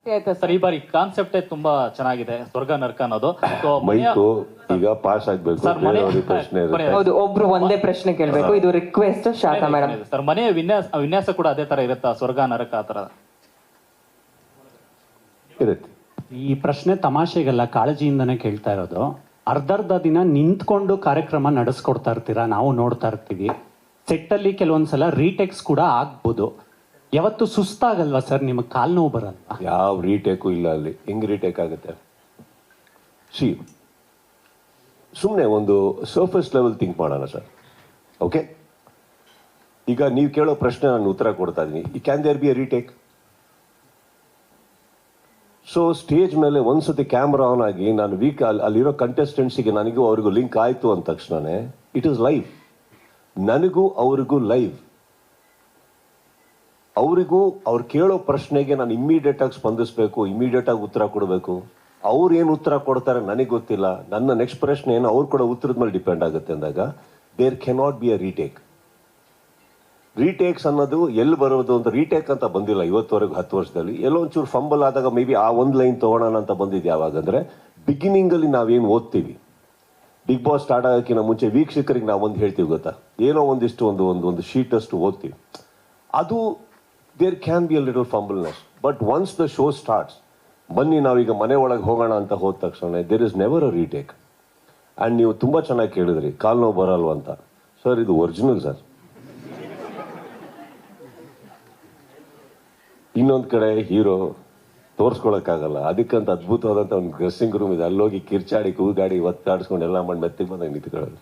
Sir ಈ ಬಾರಿ ಕಾನ್ಸೆಪ್ಟೇ ತುಂಬಾ ಚೆನ್ನಾಗಿದೆ, ಸ್ವರ್ಗ ನರ್ಕ ಅನ್ನೋದು. ಮೈಕು ಈಗ ಪಾಸ್ ಆಗ್ಬೇಕು ಸರ್ ಮನೆ ಪ್ರಶ್ನೆ ಇರುತ್ತೆ. ಹೌದು, ಒಬ್ರು ಒಂದೇ ಪ್ರಶ್ನೆ ಕೇಳ್ಬೇಕು. ಇದು ರಿಕ್ವೆಸ್ಟ್ ಶಾಖಾ ಮೇಡಮ್. ಸರ್ ಮನೆ ವಿನ್ಯಾಸ ಕೂಡ ಅದೇ ತರ ಇರುತ್ತಾ, ಸ್ವರ್ಗ ನರಕ ಆ ತರ ಇರುತ್ತೆ? ಈ ಪ್ರಶ್ನೆ ತಮಾಷೆಗೆಲ್ಲ ಕಾಳಜಿಯಿಂದನೇ ಕೇಳ್ತಾ ಇರೋದು. ಅರ್ಧರ್ಧ ದಿನ ನಿಂತ್ಕೊಂಡು ಕಾರ್ಯಕ್ರಮ ನಡೆಸ್ಕೊಡ್ತಾ ಇರ್ತೀರಾ, ನಾವು ನೋಡ್ತಾ ಇರ್ತೀವಿ. ಸೆಟ್ಟಲ್ಲಿ ಕೆಲವೊಂದ್ಸಲ ರೀಟೇಕ್ಸ್ ಕೂಡ ಆಗ್ಬೋದು. ಯಾವತ್ತು ಸುಸ್ತಾಗಲ್ವಾ ಸರ್? ನಿಮಗೆ ಕಾಲು ನೋವು ಬರಲ್ವಾ? ಯಾವ ರೀಟೇಕು ಇಲ್ಲ ಅಲ್ಲಿ. ಹೆಂಗ್ ರೀಟೇಕ್ ಆಗುತ್ತೆ? ಸುಮ್ಮನೆ ಒಂದು ಸರ್ಫೇಸ್ ಲೆವೆಲ್ ಥಿಂಕ್ ಮಾಡೋಣ ಸರ್. ಓಕೆ, ಈಗ ನೀವು ಕೇಳೋ ಪ್ರಶ್ನೆ ನಾನು ಉತ್ತರ ಕೊಡ್ತಾ ಇದ್ದೀನಿ. Can there be a retake? So stage ಮೇಲೆ ಒಂದ್ಸತಿ ಕ್ಯಾಮ್ರಾ ಆನ್ ಆಗಿ ನಾನು ಅಲ್ಲಿರೋ ಕಂಟೆಸ್ಟೆಂಟ್ಸಿಗೆ ನನಗೂ ಅವ್ರಿಗೂ ಲಿಂಕ್ ಆಯಿತು ಅಂದ ತಕ್ಷಣನೇ ಇಟ್ ಈಸ್ ಲೈವ್. ನನಗೂ ಅವ್ರಿಗೂ ಲೈವ್. ಅವರಿಗೂ ಅವ್ರು ಕೇಳೋ ಪ್ರಶ್ನೆಗೆ ನಾನು ಇಮ್ಮಿಡಿಯೇಟ್ ಆಗಿ ಸ್ಪಂದಿಸಬೇಕು, ಇಮ್ಮಿಡಿಯೇಟ್ ಆಗಿ ಉತ್ತರ ಕೊಡಬೇಕು. ಅವ್ರು ಏನು ಉತ್ತರ ಕೊಡ್ತಾರೆ ನನಗೆ ಗೊತ್ತಿಲ್ಲ, ನನ್ನ ನೆಕ್ಸ್ಟ್ ಪ್ರಶ್ನೆ ಏನು ಅವ್ರು ಕೊಡೋ ಉತ್ತರದ ಮೇಲೆ ಡಿಪೆಂಡ್ ಆಗುತ್ತೆ ಅಂದಾಗ there cannot be a retake. Retakes ಅನ್ನೋದು ಎಲ್ಲಿ ಬರೋದು ಅಂತ ರೀಟೇಕ್ ಅಂತ ಬಂದಿಲ್ಲ ಇವತ್ತುವರೆಗೂ 10 ವರ್ಷದಲ್ಲಿ. ಎಲ್ಲೋ ಒಂಚೂರು ಫಂಬಲ್ ಆದಾಗ ಮೇ ಬಿ ಆ ಒಂದು ಲೈನ್ ತೊಗೊಳೋಣ ಅಂತ ಬಂದಿದ್ದು ಯಾವಾಗಂದ್ರೆ ಬಿಗಿನಿಂಗಲ್ಲಿ ನಾವೇನು ಓದ್ತೀವಿ. ಬಿಗ್ ಬಾಸ್ ಸ್ಟಾರ್ಟ್ ಆಗೋಕ್ಕಿಂತ ಮುಂಚೆ ವೀಕ್ಷಕರಿಗೆ ನಾವು ಒಂದು ಹೇಳ್ತೀವಿ ಗೊತ್ತಾ, ಏನೋ ಒಂದಿಷ್ಟು ಒಂದು ಶೀಟ್ ಅಷ್ಟು ಓದ್ತೀವಿ. ಅದು there can be a little fumbleness. But once the show starts, ಬನ್ನಿ ನಾವೀಗ ಮನೆ ಒಳಗೆ ಹೋಗೋಣ ಅಂತ ಹೋದ ತಕ್ಷಣ there is never a retake. And ನೀವು ತುಂಬ ಚೆನ್ನಾಗಿ ಕೇಳಿದ್ರಿ ಕಾಲು ನೋವು ಬರಲ್ವ ಅಂತ. ಸರ್ ಇದು ಒರಿಜಿನಲ್ ಸರ್. ಇನ್ನೊಂದು ಕಡೆ ಹೀರೋ ತೋರಿಸ್ಕೊಳಕ್ಕಾಗಲ್ಲ, ಅದಕ್ಕಂತ ಅದ್ಭುತವಾದಂಥ ಒಂದು ಡ್ರೆಸ್ಸಿಂಗ್ ರೂಮ್ ಇದೆ. ಅಲ್ಲೋಗಿ ಕಿರ್ಚಾಡಿ ಕೂಗಾಡಿ ಒತ್ತಾಡಿಸ್ಕೊಂಡು ಎಲ್ಲ ಮಾಡಿ ಮೆತ್ತಿಗೆ ಬಂದಾಗ ನಿಂತ್ಕೊಳ್ಳೋದು.